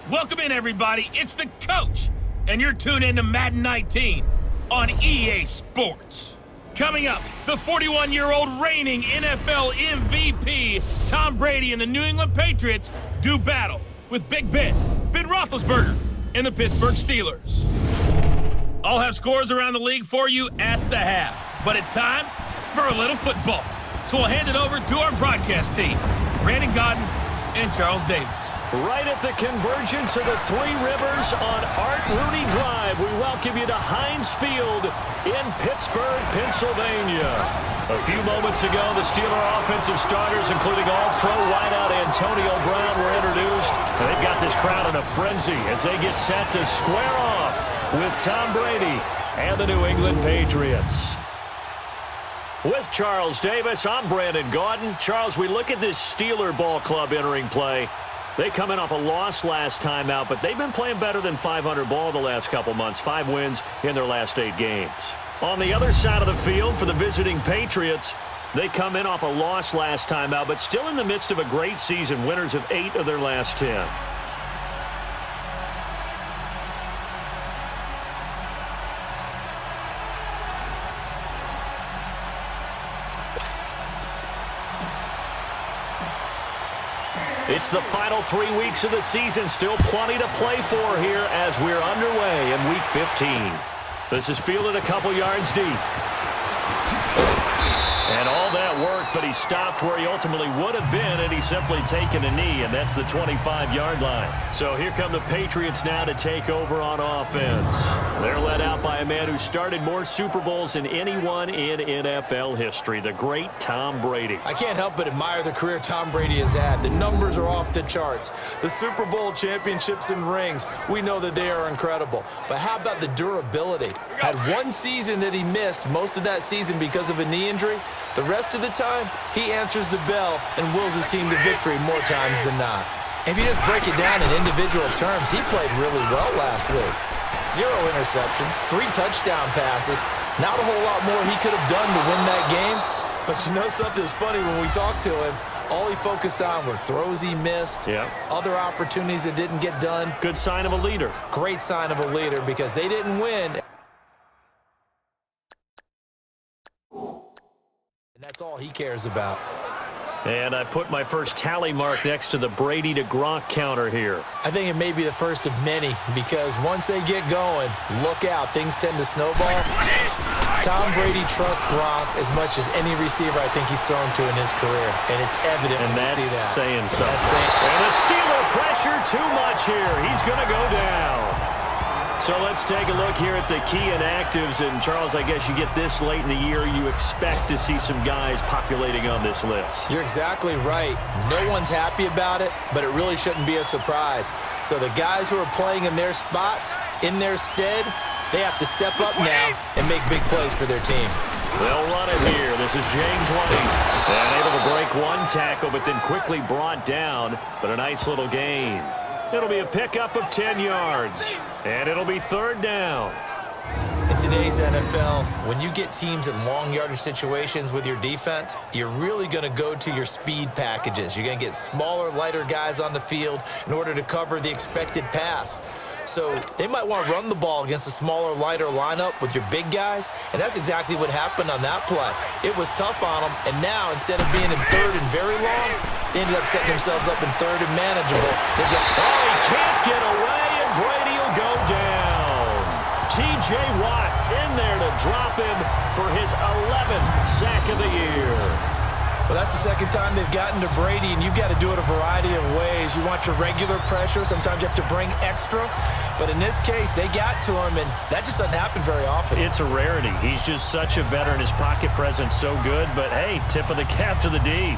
Welcome in, everybody. It's the coach, and you're tuned in to Madden 19 on EA Sports. Coming up, the 41-year-old reigning NFL MVP, Tom Brady and the New England Patriots do battle with Big Ben Roethlisberger, and the Pittsburgh Steelers. I'll have scores around the league for you at the half, but it's time for a little football. So we'll hand it over to our broadcast team, Brandon Godden and Charles Davis. Right at the convergence of the Three Rivers on Art Rooney Drive, we welcome you to Heinz Field in Pittsburgh, Pennsylvania. A few moments ago, the Steeler offensive starters, including all-pro wideout Antonio Brown, were introduced. And they've got this crowd in a frenzy as they get set to square off with Tom Brady and the New England Patriots. With Charles Davis, I'm Brandon Gaudin. Charles, we look at this Steeler ball club entering play. They come in off a loss last time out, but they've been playing better than 500 ball the last couple months. 5 wins in their last 8 games. On the other side of the field for the visiting Patriots, they come in off a loss last time out, but still in the midst of a great season, winners of 8 of their last 10. It's the final 3 weeks of the season. Still plenty to play for here as we're underway in Week 15. This is fielded a couple yards deep. And all that worked, but he stopped where he ultimately would have been had he simply taken a knee, and that's the 25-yard line. So here come the Patriots now to take over on offense. They're led out by a man who started more Super Bowls than anyone in NFL history, the great Tom Brady. I can't help but admire the career Tom Brady has had. The numbers are off the charts. The Super Bowl championships and rings, we know that they are incredible. But how about the durability? Had one season that he missed, most of that season because of a knee injury. The rest of the time, he answers the bell and wills his team to victory more times than not. If you just break it down in individual terms, he played really well last week. 0 interceptions, 3 touchdown passes. Not a whole lot more he could have done to win that game. But you know something's funny, when we talked to him, all he focused on were throws he missed, other opportunities that didn't get done. Good sign of a leader. Great sign of a leader because they didn't win. And that's all he cares about. And I put my first tally mark next to the Brady to Gronk counter here. I think it may be the first of many because once they get going, look out. Things tend to snowball. Tom Brady trusts Gronk as much as any receiver I think he's thrown to in his career. And it's evident when you see that. Saying something. And the Steeler pressure too much here. He's going to go down. So let's take a look here at the key inactives. And, Charles, I guess you get this late in the year, you expect to see some guys populating on this list. You're exactly right. No one's happy about it, but it really shouldn't be a surprise. So the guys who are playing in their spots, in their stead, they have to step up now and make big plays for their team. They'll run it here. This is James White. And able to break one tackle, but then quickly brought down. But a nice little gain. It'll be a pickup of 10 yards. And it'll be 3rd down. In today's NFL, when you get teams in long yardage situations with your defense, you're really going to go to your speed packages. You're going to get smaller, lighter guys on the field in order to cover the expected pass. So they might want to run the ball against a smaller, lighter lineup with your big guys, and that's exactly what happened on that play. It was tough on them, and now instead of being in 3rd and very long, they ended up setting themselves up in 3rd and manageable. He can't get away, and Brady will go down. T.J. Watt in there to drop him for his 11th sack of the year. Well, that's the second time they've gotten to Brady, and you've got to do it a variety of ways. You want your regular pressure. Sometimes you have to bring extra. But in this case, they got to him, and that just doesn't happen very often. It's a rarity. He's just such a veteran. His pocket presence so good. But, hey, tip of the cap to the D.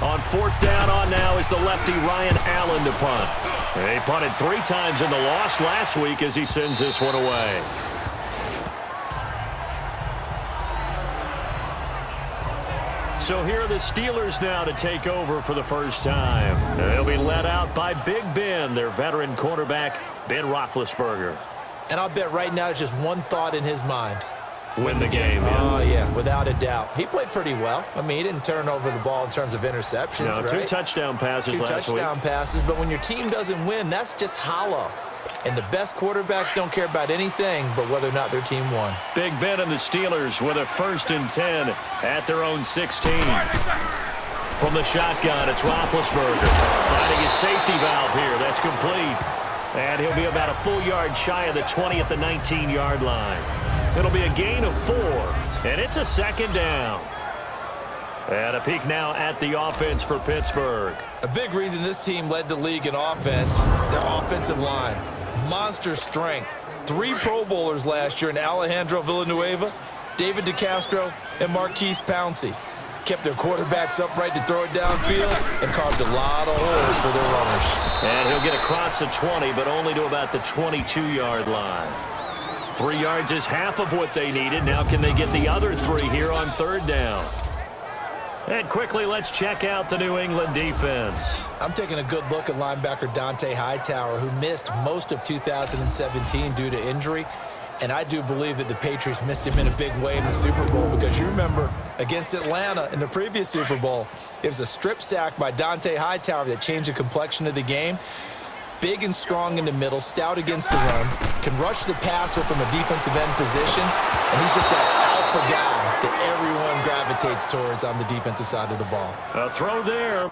On 4th down on now is the lefty Ryan Allen to punt. He punted 3 times in the loss last week as he sends this one away. So here are the Steelers now to take over for the first time. They'll be led out by Big Ben, their veteran quarterback, Ben Roethlisberger. And I'll bet right now there's just one thought in his mind. win the game. Oh, yeah, without a doubt. He played pretty well. I mean, he didn't turn over the ball in terms of interceptions, No, right? 2 touchdown passes last week. 2 touchdown passes, but when your team doesn't win, that's just hollow. And the best quarterbacks don't care about anything but whether or not their team won. Big Ben and the Steelers with a 1st and 10 at their own 16. From the shotgun, it's Roethlisberger finding his safety valve here. That's complete. And he'll be about a full yard shy of the 20 at the 19-yard line. It'll be a gain of 4, and it's a 2nd down. And a peek now at the offense for Pittsburgh. A big reason this team led the league in offense, their offensive line. Monster strength. 3 Pro Bowlers last year in Alejandro Villanueva, David DeCastro, and Marquise Pouncey. Kept their quarterbacks upright to throw it downfield and carved a lot of holes for their runners. And he'll get across the 20, but only to about the 22-yard line. 3 yards is half of what they needed. Now can they get the other 3 here on 3rd down? And quickly, let's check out the New England defense. I'm taking a good look at linebacker Dante Hightower, who missed most of 2017 due to injury. And I do believe that the Patriots missed him in a big way in the Super Bowl, because you remember against Atlanta in the previous Super Bowl, it was a strip sack by Dante Hightower that changed the complexion of the game. Big and strong in the middle, stout against the run, can rush the passer from a defensive end position, and he's just that alpha guy that everyone gravitates towards on the defensive side of the ball. A throw there.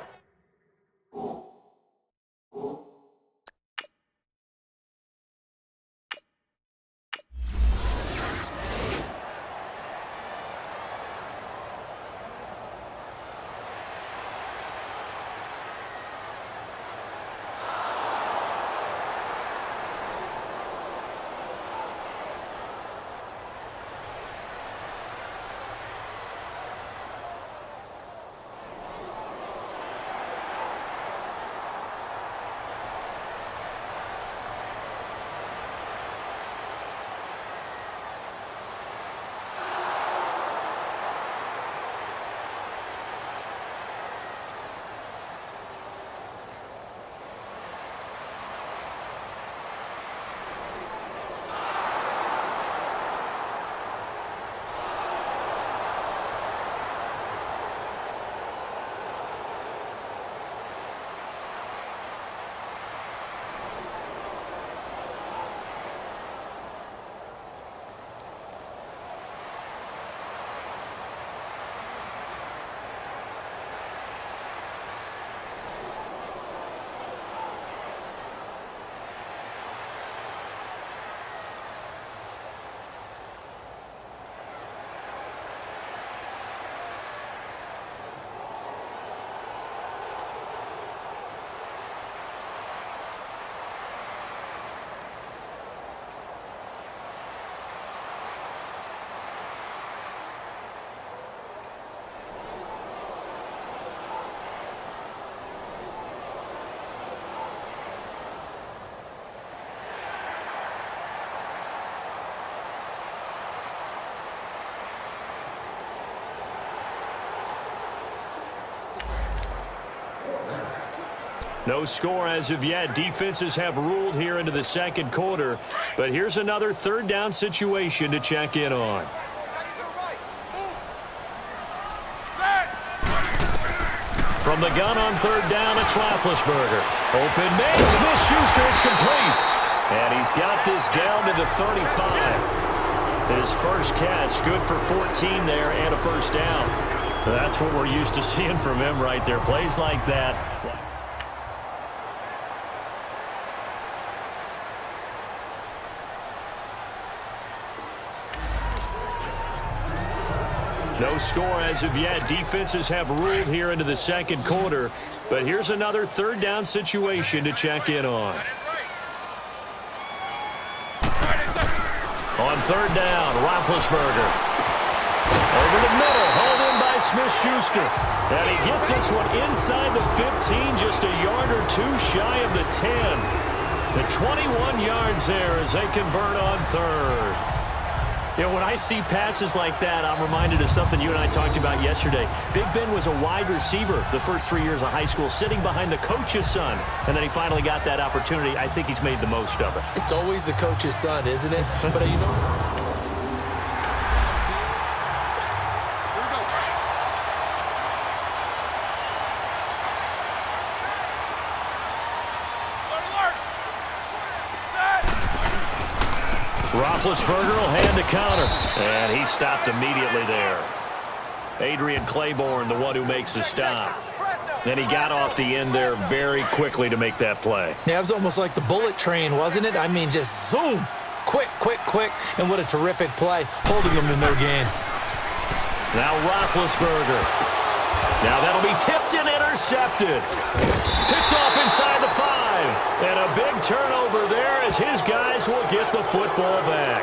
No score as of yet. Defenses have ruled here into the 2nd quarter. But here's another 3rd down situation to check in on. From the gun on 3rd down, it's Roethlisberger. Open man, Smith-Schuster, it's complete. And he's got this down to the 35. His first catch, good for 14 there and a 1st down. That's what we're used to seeing from him right there. Plays like that. No score as of yet. Defenses have ruled here into the 2nd quarter. But here's another 3rd down situation to check in on. On 3rd down, Roethlisberger. Over the middle, hauled in by Smith-Schuster. And he gets this one inside the 15, just a yard or 2 shy of the 10. The 21 yards there as they convert on 3rd. You know, when I see passes like that, I'm reminded of something you and I talked about yesterday. Big Ben was a wide receiver the first 3 years of high school, sitting behind the coach's son, and then he finally got that opportunity. I think he's made the most of it. It's always the coach's son, isn't it? But you know, Roethlisberger will hand the counter. And he stopped immediately there. Adrian Claiborne, the one who makes the stop. Then he got off the end there very quickly to make that play. Yeah, it was almost like the bullet train, wasn't it? I mean, just zoom. Quick, quick, quick. And what a terrific play, holding them to no gain. Now Roethlisberger. Now that'll be tipped and intercepted. Picked off inside the 5. And a big turnover there as his guys will get the football back.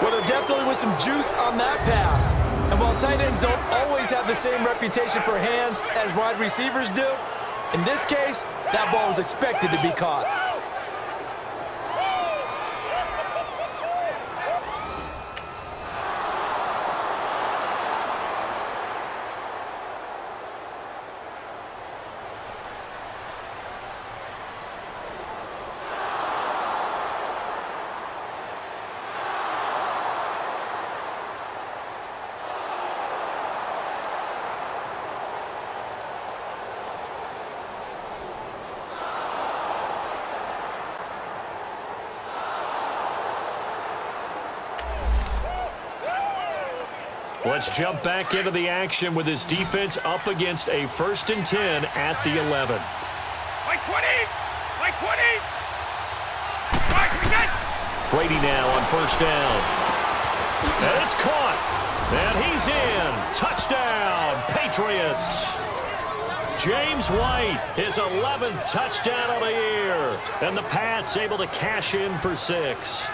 Well, there definitely was some juice on that pass. And while tight ends don't always have the same reputation for hands as wide receivers do, in this case, that ball was expected to be caught. Let's jump back into the action with this defense up against a 1st and 10 at the 11. Like 20! Like 20! Right, we got Brady now on 1st down. And it's caught. And he's in. Touchdown, Patriots. James White, his 11th touchdown of the year. And the Pats able to cash in for 6.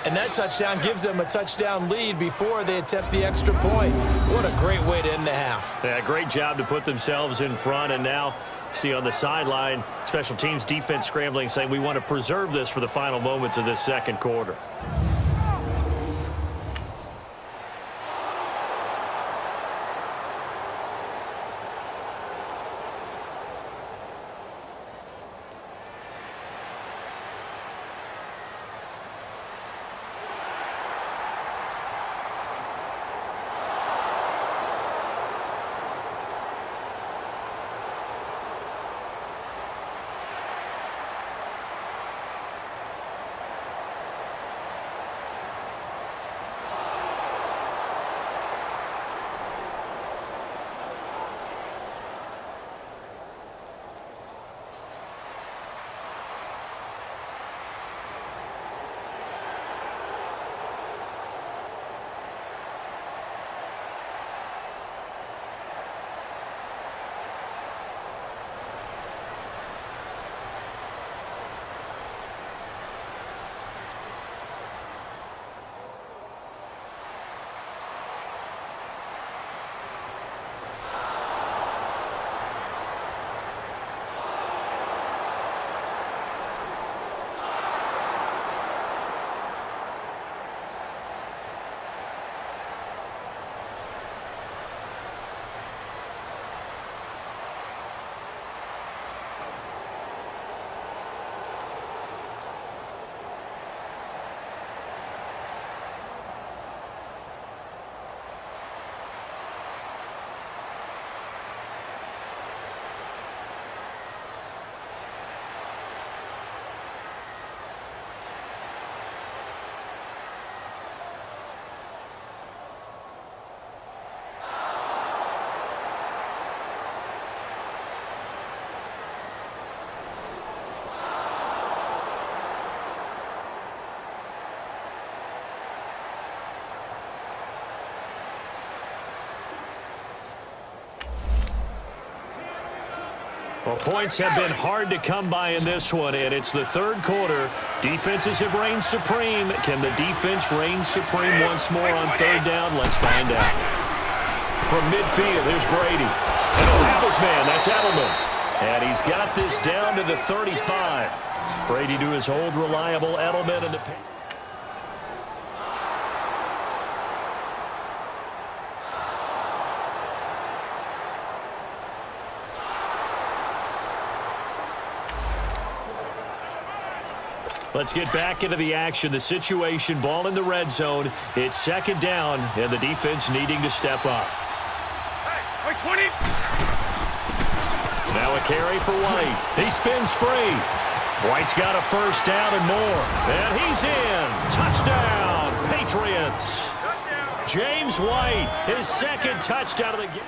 And that touchdown gives them a touchdown lead before they attempt the extra point. What a great way to end the half. Yeah, great job to put themselves in front. And now, see on the sideline, special teams defense scrambling, saying we want to preserve this for the final moments of this second quarter. Well, points have been hard to come by in this one, and it's the third quarter. Defenses have reigned supreme. Can the defense reign supreme once more on 3rd down? Let's find out. From midfield, here's Brady. And he'll have his man. That's Edelman. And he's got this down to the 35. Brady to his old reliable Edelman in the paint. Let's get back into the action. The situation, ball in the red zone. It's 2nd down, and the defense needing to step up. Hey, 20. Now a carry for White. He spins free. White's got a first down and more. And he's in. Touchdown, Patriots. James White, his second touchdown of the game.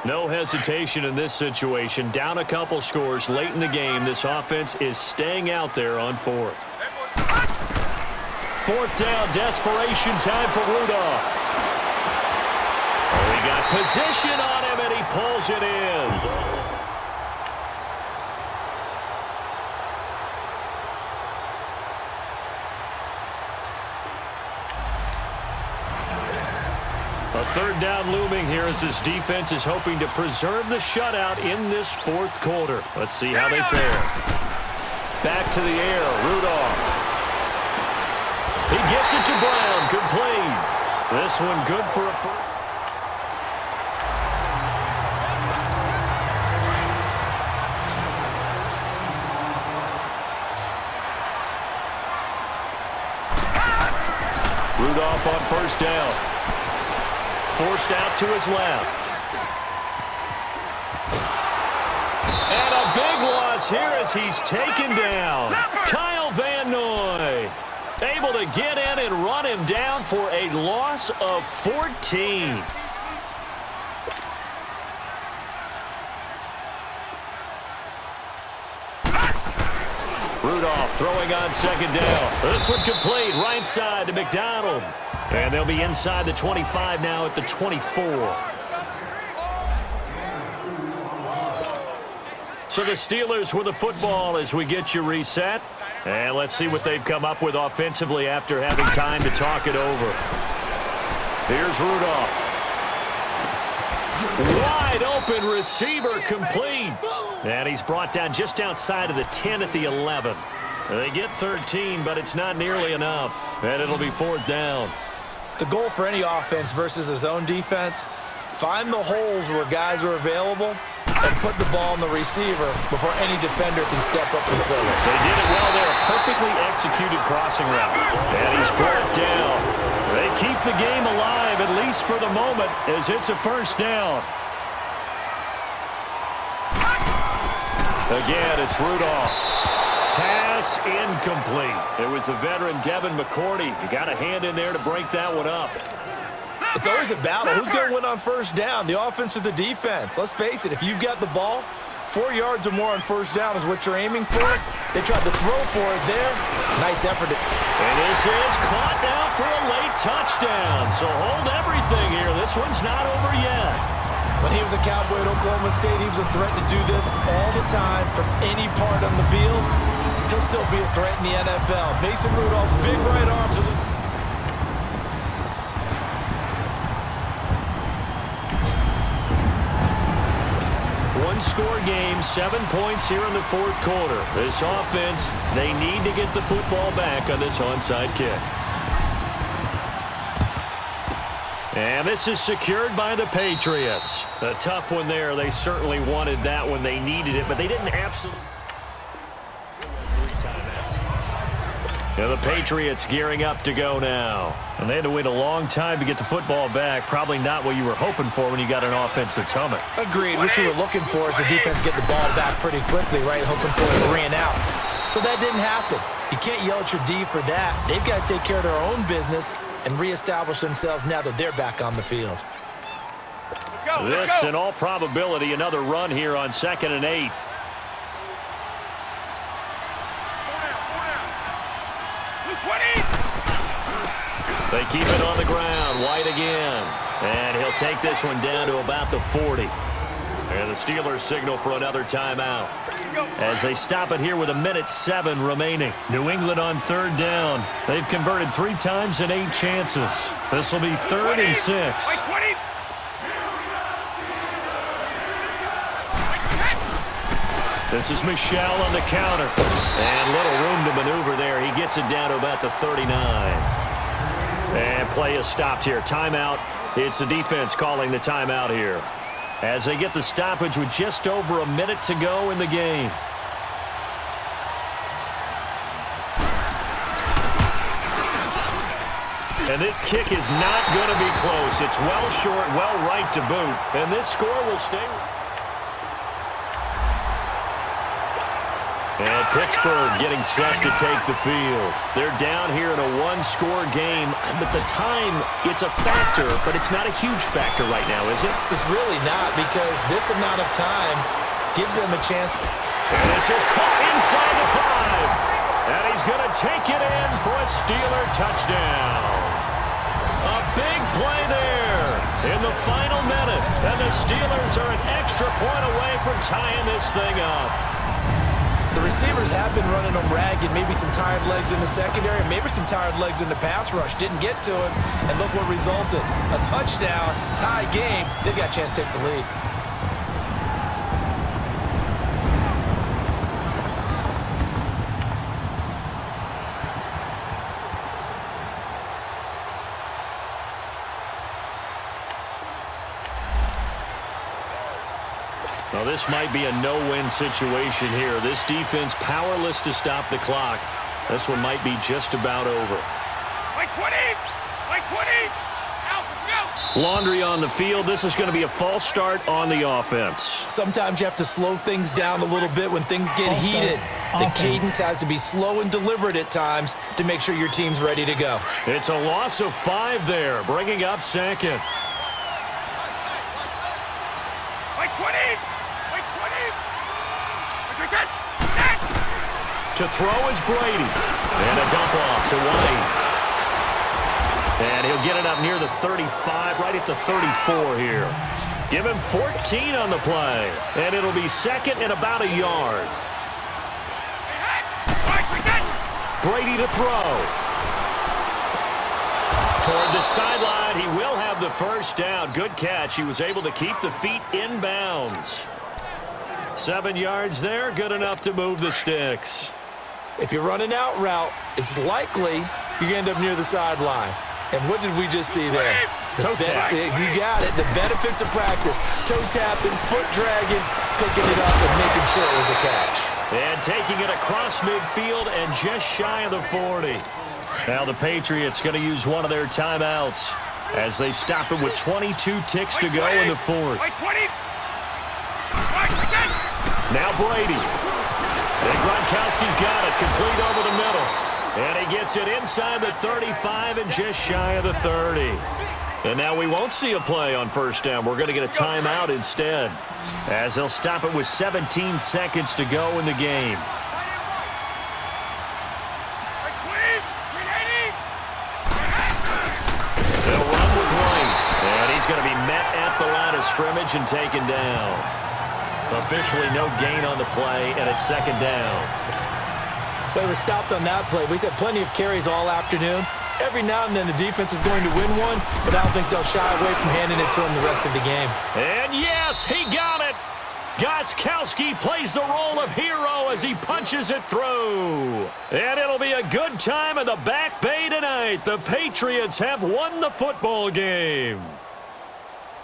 No hesitation in this situation. Down a couple scores late in the game. This offense is staying out there on fourth. Fourth down, desperation time for Rudolph. Oh, he got position on him, and he pulls it in. A third down looming here as this defense is hoping to preserve the shutout in this fourth quarter. Let's see how they fare. Back to the air, Rudolph. He gets it to Brown, complete. This one good for a first. Rudolph on first down. Forced out to his left. And a big loss here as he's taken down. Kyle Van Noy able to get in and run him down for a loss of 14. Rudolph throwing on second down. This one complete right side to McDonald. And they'll be inside the 25 now at the 24. So the Steelers with the football as we get you reset. And let's see what they've come up with offensively after having time to talk it over. Here's Rudolph. Wide open receiver complete. And he's brought down just outside of the 10 at the 11. They get 13, but it's not nearly enough. And it'll be fourth down. The goal for any offense versus a zone defense, find the holes where guys are available and put the ball on the receiver before any defender can step up and fill it. They did it well there. A perfectly executed crossing route. And he's brought down. They keep the game alive, at least for the moment, as it's a first down. Again, it's Rudolph. Pass incomplete. It was the veteran Devin McCourty. You got a hand in there to break that one up. It's always a battle. Who's going to win on first down, the offense or the defense? Let's face it, if you've got the ball, 4 yards or more on first down is what you're aiming for. They tried to throw for it there. Nice effort. And this is caught now for a late touchdown. So hold everything here. This one's not over yet. When he was a Cowboy at Oklahoma State, he was a threat to do this all the time from any part on the field. He'll still be a threat in the NFL. Mason Rudolph's big right arm to the... One-score game, 7 points here in the fourth quarter. This offense, they need to get the football back on this onside kick. And this is secured by the Patriots. A tough one there. They certainly wanted that one. They needed it, but they didn't absolutely. Yeah, the Patriots gearing up to go now. And they had to wait a long time to get the football back. Probably not what you were hoping for when you got an offense that's humming. Agreed. What you were looking for is the defense get the ball back pretty quickly, right? Hoping for a 3 and out. So that didn't happen. You can't yell at your D for that. They've got to take care of their own business and reestablish themselves now that they're back on the field. This, in all probability, another run here on 2nd and 8. They keep it on the ground. White again. And he'll take this one down to about the 40. And the Steelers signal for another timeout as they stop it here with 1:07 remaining. New England on third down. They've converted 3 times in 8 chances. This will be 3rd and 6. This is Michelle on the counter. And little room to maneuver there. He gets it down to about the 39. And play is stopped here. Timeout. It's the defense calling the timeout here, as they get the stoppage with just over a minute to go in the game. And this kick is not going to be close. It's well short, well right to boot. And this score will stay. And Pittsburgh getting set to take the field. They're down here in a one-score game. But the time, it's a factor, but it's not a huge factor right now, is it? It's really not, because this amount of time gives them a chance. And this is caught inside the 5. And he's going to take it in for a Steeler touchdown. A big play there in the final minute. And the Steelers are an extra point away from tying this thing up. The receivers have been running them ragged. Maybe some tired legs in the secondary, maybe some tired legs in the pass rush. Didn't get to him, and look what resulted. A touchdown, tie game. They got a chance to take the lead. Well, this might be a no-win situation here. This defense powerless to stop the clock. This one might be just about over. Like 20! Like 20! Out, go! Laundry on the field. This is going to be a false start on the offense. Sometimes you have to slow things down a little bit when things get heated. The cadence has to be slow and deliberate at times to make sure your team's ready to go. It's a loss of 5 there, bringing up second. Like 20! To throw is Brady. And a dump off to White. And he'll get it up near the 35, right at the 34 here. Give him 14 on the play. And it'll be second and about a yard. Brady to throw. Toward the sideline, he will have the first down. Good catch. He was able to keep the feet in bounds. 7 yards there, good enough to move the sticks. If you're running out route, it's likely you're going to end up near the sideline. And what did we just see there? Toe tap. You got it. The benefits of practice. Toe tapping, foot dragging, picking it up and making sure it was a catch. And taking it across midfield and just shy of the 40. Now the Patriots going to use one of their timeouts as they stop it with 22 ticks to go in the fourth. Now Brady. And Gronkowski's got it, complete over the middle. And he gets it inside the 35 and just shy of the 30. And now we won't see a play on first down. We're going to get a timeout instead, as they'll stop it with 17 seconds to go in the game. They'll run with White. And he's going to be met at the line of scrimmage and taken down. Officially no gain on the play, and it's second down. But it was stopped on that play. We've had plenty of carries all afternoon. Every now and then the defense is going to win one, but I don't think they'll shy away from handing it to him the rest of the game. And yes, he got it. Gostkowski plays the role of hero as he punches it through. And it'll be a good time in the Back Bay tonight. The Patriots have won the football game.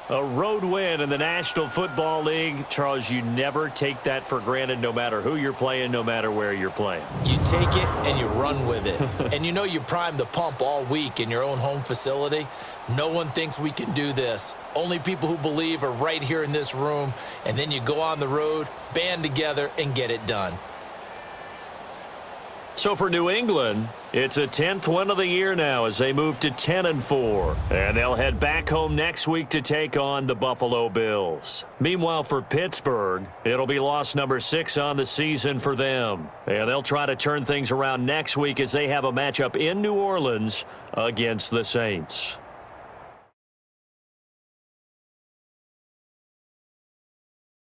A road win in the National Football League. Charles, you never take that for granted, no matter who you're playing, no matter where you're playing. You take it and you run with it. And you know you prime the pump all week in your own home facility. No one thinks we can do this. Only people who believe are right here in this room. And then you go on the road, band together, and get it done. So for New England, it's a 10th win of the year now as they move to 10-4. And they'll head back home next week to take on the Buffalo Bills. Meanwhile, for Pittsburgh, it'll be loss number 6 on the season for them. And they'll try to turn things around next week as they have a matchup in New Orleans against the Saints.